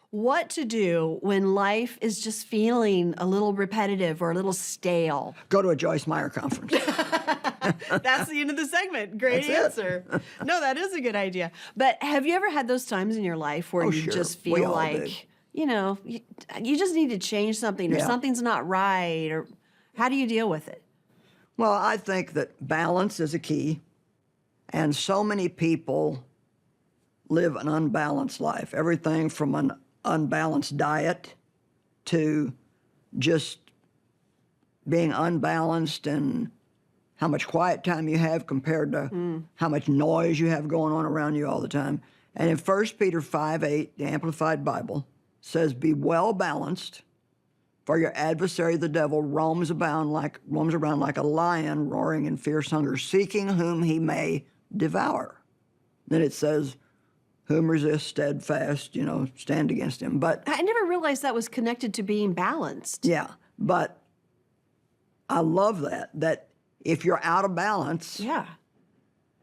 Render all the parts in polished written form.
What to do when life is just feeling a little repetitive or a little stale? Go to a Joyce Meyerr conference. That's the end of the segment. Great That's it. answer. No, that is a good idea. But have you ever had those times in your life where Oh, you sure. just We feel all like, do. you just need to change something or Yeah. something's not right? Or how do you deal with it? Well, I think that balance is a key, and so many people live an unbalanced life. Everything from an unbalanced diet to just being unbalanced in how much quiet time you have compared to how much noise you have going on around you all the time. And in 1 Peter 5:8, the Amplified Bible, says, "Be well balanced, for your adversary, the devil, roams around like a lion roaring in fierce hunger, seeking whom he may devour." Then it says, "Whom resist steadfast, stand against him." But I never realized that was connected to being balanced. yeah, but I love that if you're out of balance, Yeah.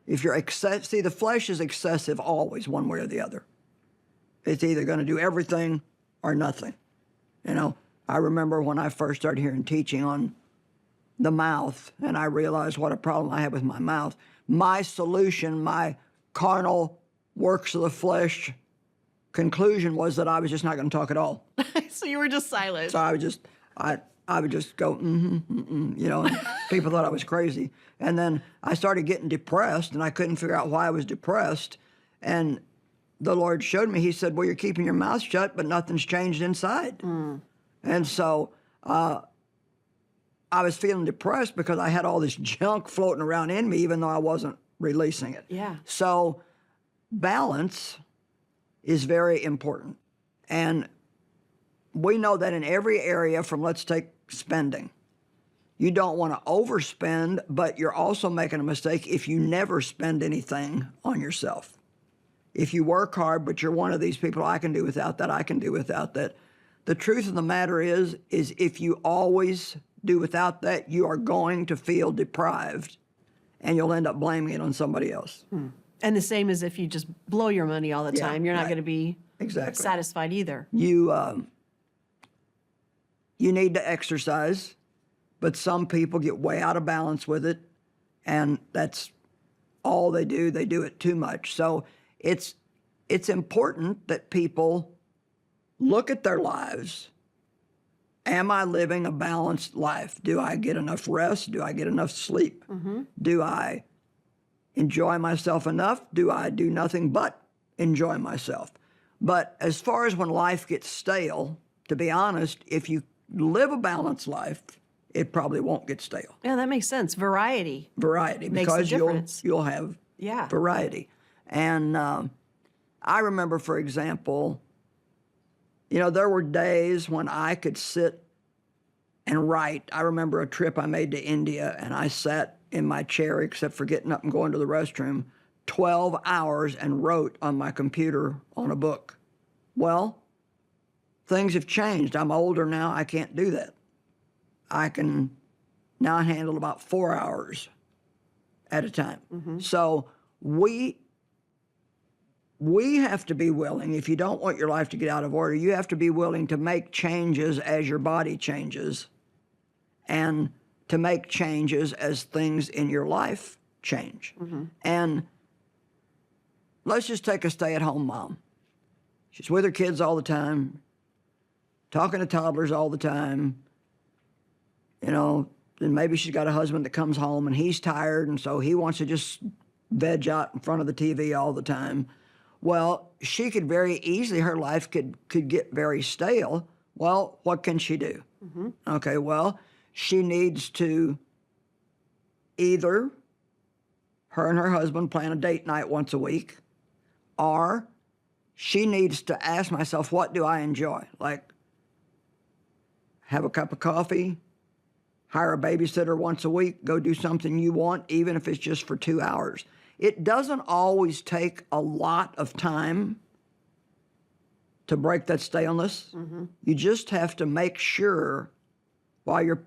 if you're see, the flesh is excessive always, one way or the other. It's either going to do everything or nothing. I remember when I first started hearing teaching on the mouth, and I realized what a problem I had with my mouth. My solution, my carnal works of the flesh conclusion was that I was just not going to talk at all. So you were just silent. So I would just go, and people thought I was crazy. And then I started getting depressed, and I couldn't figure out why I was depressed. And the Lord showed me, he said, well, you're keeping your mouth shut, but nothing's changed inside. And so I was feeling depressed because I had all this junk floating around in me, even though I wasn't releasing it. Yeah. So balance is very important. And we know that in every area, from let's take spending, you don't want to overspend, but you're also making a mistake if you never spend anything on yourself. If you work hard, but you're one of these people, I can do without that, I can do without that. The truth of the matter is if you always do without that, you are going to feel deprived, and you'll end up blaming it on somebody else. And the same as if you just blow your money all the time. You're not right. going to be Exactly. satisfied either. You need to exercise, but some people get way out of balance with it, and that's all they do. They do it too much. So it's important that people look at their lives. Am I living a balanced life? Do I get enough rest? Do I get enough sleep? Do I enjoy myself enough? Do I do nothing but enjoy myself? But as far as when life gets stale, to be honest, if you live a balanced life, it probably won't get stale. Yeah, that makes sense. Variety. Variety, Makes a because difference. you'll have Yeah. variety. And I remember, for example, there were days when I could sit and write. I remember a trip I made to India, and I sat in my chair, except for getting up and going to the restroom, 12 hours and wrote on my computer on a book. Well, things have changed. I'm older now. I can't do that. I can now handle about 4 hours at a time. So we have to be willing, if you don't want your life to get out of order, you have to be willing to make changes as your body changes, and to make changes as things in your life change. And let's just take a stay-at-home mom. She's with her kids all the time, talking to toddlers all the time. Then maybe she's got a husband that comes home and he's tired, and so he wants to just veg out in front of the TV all the time. Well, she could very easily, her life could get very stale. Well, what can she do? Okay, well, she needs to either, her and her husband plan a date night once a week, or she needs to ask myself, what do I enjoy? Like, have a cup of coffee, hire a babysitter once a week, go do something you want, even if it's just for 2 hours. It doesn't always take a lot of time to break that staleness. You just have to make sure, while you're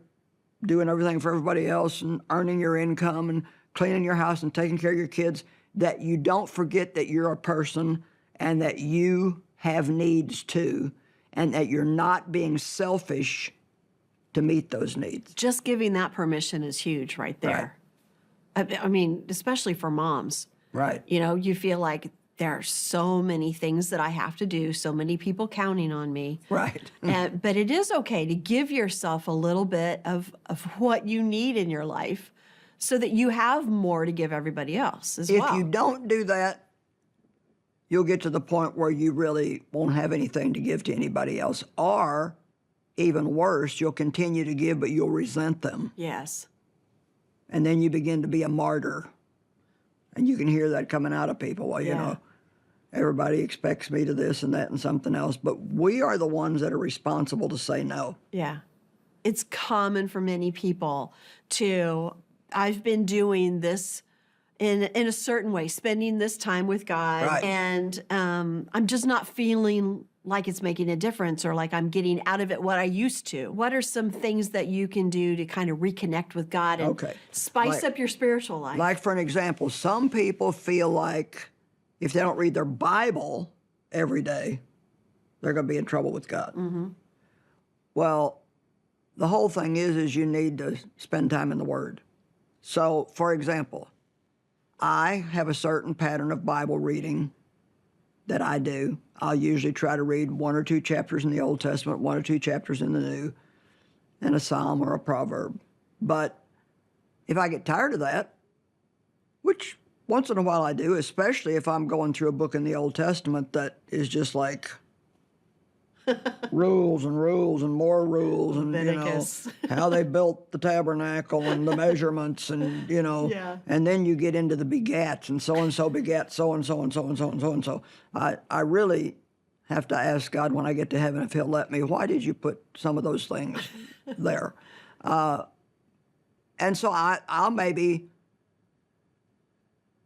doing everything for everybody else and earning your income and cleaning your house and taking care of your kids, that you don't forget that you're a person and that you have needs too, and that you're not being selfish to meet those needs. Just giving that permission is huge right there. I mean, especially for moms. Right. You know, you feel like there are so many things that I have to do, so many people counting on me. Right. But it is okay to give yourself a little bit of what you need in your life so that you have more to give everybody else as well. If you don't do that, you'll get to the point where you really won't have anything to give to anybody else. Or, even worse, you'll continue to give, but you'll resent them. Yes. And then you begin to be a martyr. And you can hear that coming out of people. Well, you know, everybody expects me to this and that and something else. But we are the ones that are responsible to say no. Yeah. It's common for many people to, I've been doing this in a certain way, spending this time with God, Right. and I'm just not feeling like it's making a difference or like I'm getting out of it what I used to. What are some things that you can do to kind of reconnect with God and spice up your spiritual life? Like, for an example, some people feel like if they don't read their Bible every day, they're going to be in trouble with God. Mm-hmm. Well, the whole thing is you need to spend time in the Word. So, for example, I have a certain pattern of Bible reading that I do. I'll usually try to read 1 or 2 chapters in the Old Testament, 1 or 2 chapters in the New, and a psalm or a proverb. But if I get tired of that, which once in a while I do, especially if I'm going through a book in the Old Testament that is just like rules and rules and more rules and, you know, how they built the tabernacle and the measurements and, you know, and then you get into the begats and so begat so-and-so and so-and-so and so-and-so. I really have to ask God when I get to heaven if he'll let me, why did you put some of those things there? And so I'll maybe,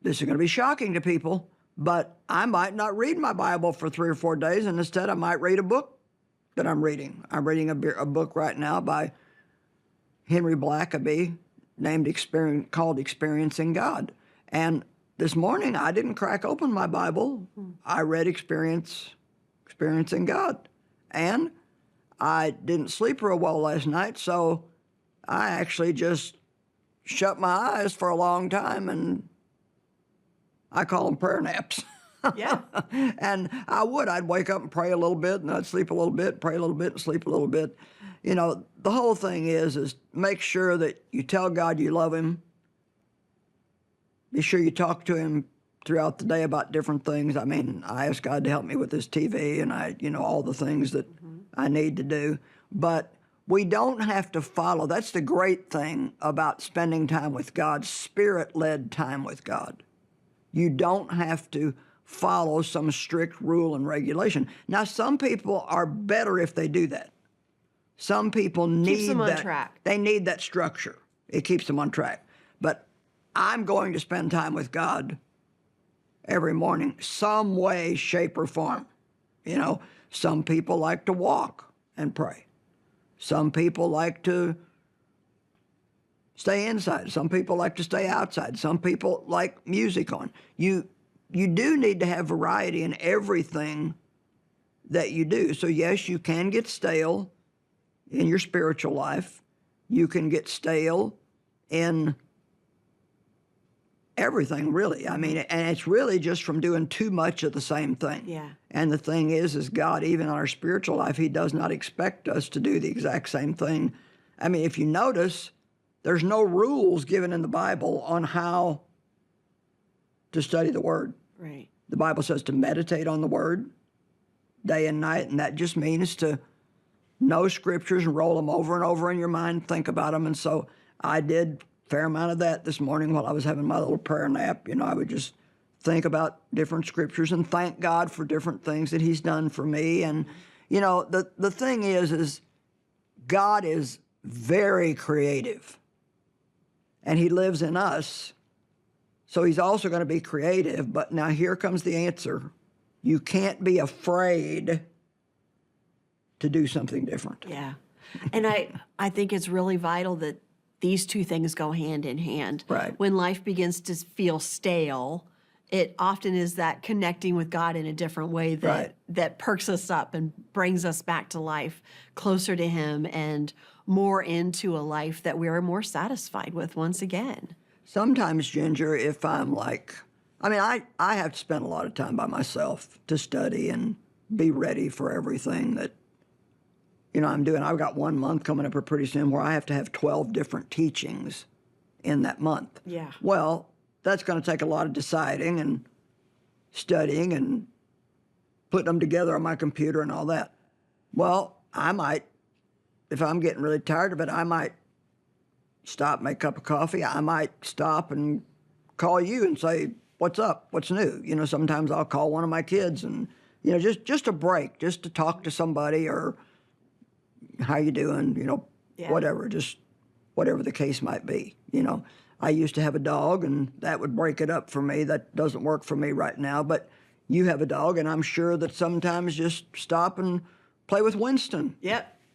this is going to be shocking to people, but I might not read my Bible for 3 or 4 days, and instead I might read a book that I'm reading. I'm reading a book right now by Henry Blackaby called Experiencing God. And this morning I didn't crack open my Bible. I read Experiencing God. And I didn't sleep real well last night, so I actually just shut my eyes for a long time, and I call them prayer naps. Yeah. And I'd wake up and pray a little bit, and I'd sleep a little bit, pray a little bit, and sleep a little bit. You know, the whole thing is make sure that you tell God you love him. Be sure you talk to him throughout the day about different things. I mean, I ask God to help me with this TV and all the things that I need to do. But we don't have to follow. That's the great thing about spending time with God, Spirit-led time with God. You don't have to follow some strict rule and regulation. Now, some people are better if they do that. Some people need Keeps them on track. They need that structure. It keeps them on track. But I'm going to spend time with God every morning, some way, shape, or form. You know, some people like to walk and pray. Some people like to stay inside. Some people like to stay outside. Some people like music on. You do need to have variety in everything that you do. So yes, you can get stale in your spiritual life. You can get stale in everything, really. I mean, and it's really just from doing too much of the same thing. Yeah. And the thing is God, even in our spiritual life, he does not expect us to do the exact same thing. I mean, if you notice, there's no rules given in the Bible on how to study the Word. Right. The Bible says to meditate on the Word day and night, and that just means to know Scriptures and roll them over and over in your mind, think about them. And so I did a fair amount of that this morning while I was having my little prayer nap. You know, I would just think about different Scriptures and thank God for different things that he's done for me. And, you know, the thing is God is very creative, and he lives in us. So he's also going to be creative. But now here comes the answer. You can't be afraid to do something different. Yeah. And I think it's really vital that these two things go hand in hand. Right. When life begins to feel stale, it often is that connecting with God in a different way that perks us up and brings us back to life, closer to Him, and more into a life that we are more satisfied with once again. Sometimes, Ginger, if I'm like, I have to spend a lot of time by myself to study and be ready for everything that, I'm doing. I've got 1 month coming up pretty soon where I have to have 12 different teachings in that month. Yeah. Well, that's going to take a lot of deciding and studying and putting them together on my computer and all that. Well, I might, if I'm getting really tired of it, I might stop, make a cup of coffee. I might stop and call you and say, what's up? What's new? Sometimes I'll call one of my kids and, just a break, just to talk to somebody, or how you doing, whatever, just whatever the case might be. I used to have a dog, and that would break it up for me. That doesn't work for me right now, but you have a dog, and I'm sure that sometimes just stop and play with Winston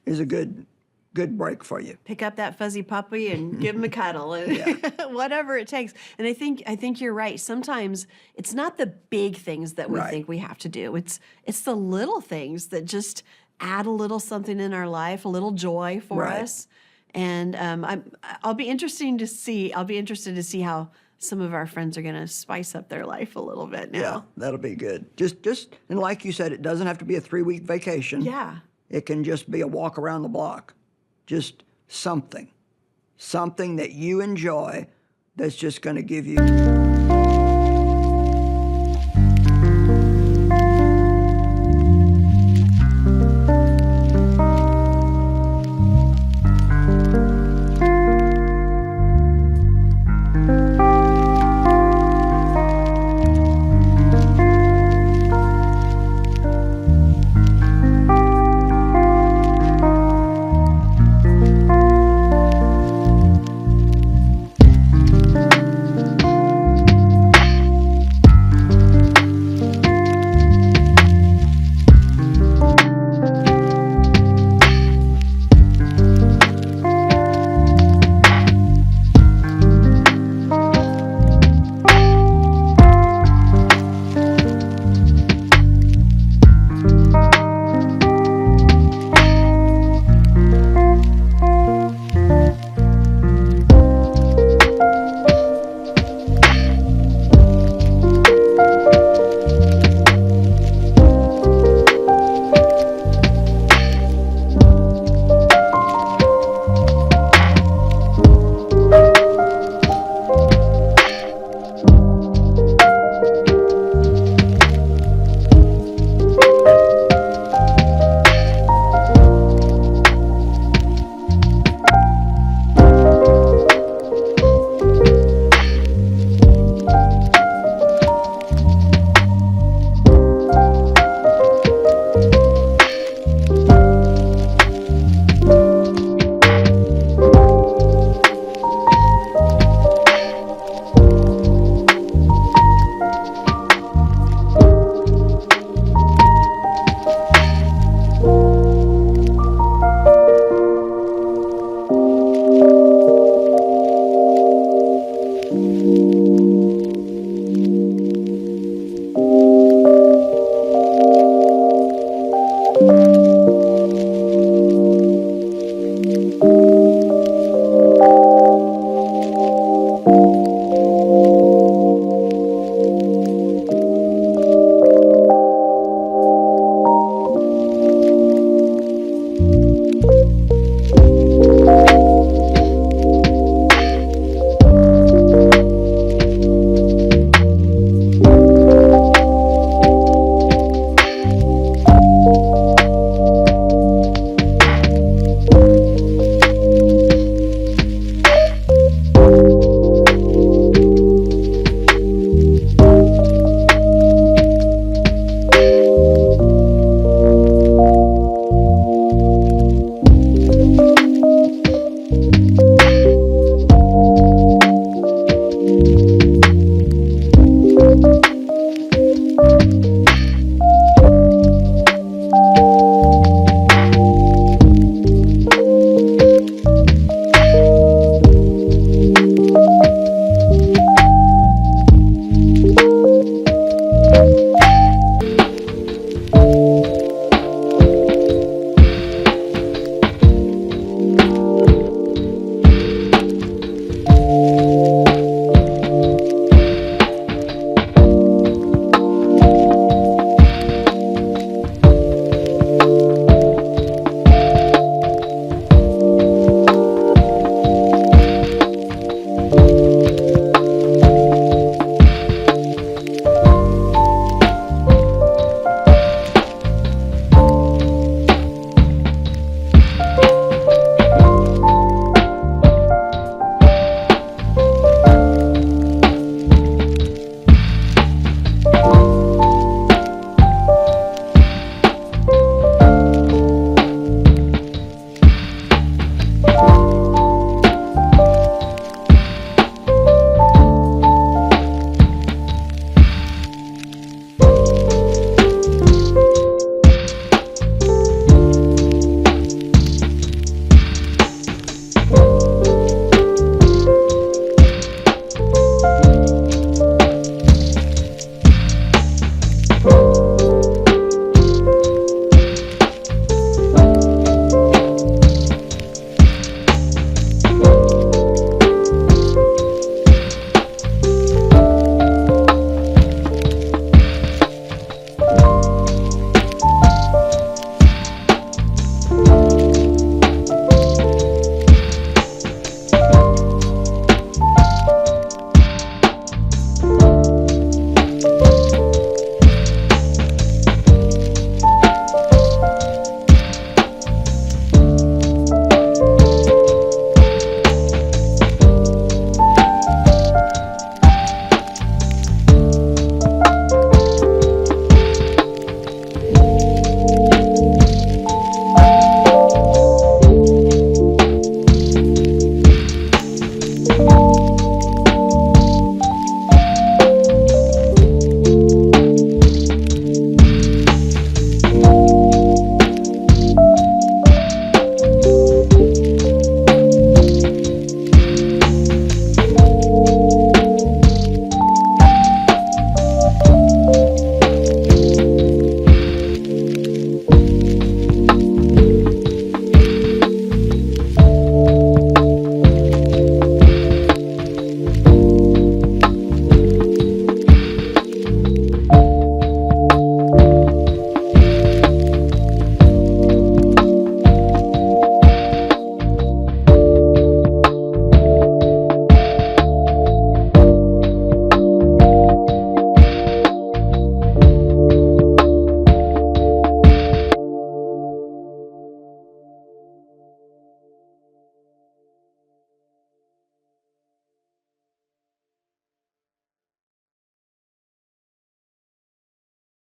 is a good break for you. Pick up that fuzzy puppy and give him a cuddle, and whatever it takes. And I think you're right. Sometimes it's not the big things that we think we have to do. It's the little things that just add a little something in our life, a little joy for us. And I'll be interested to see how some of our friends are going to spice up their life a little bit now. Yeah, that'll be good. Just and like you said, it doesn't have to be a 3-week vacation. Yeah. It can just be a walk around the block. Just something that you enjoy that's just going to give you.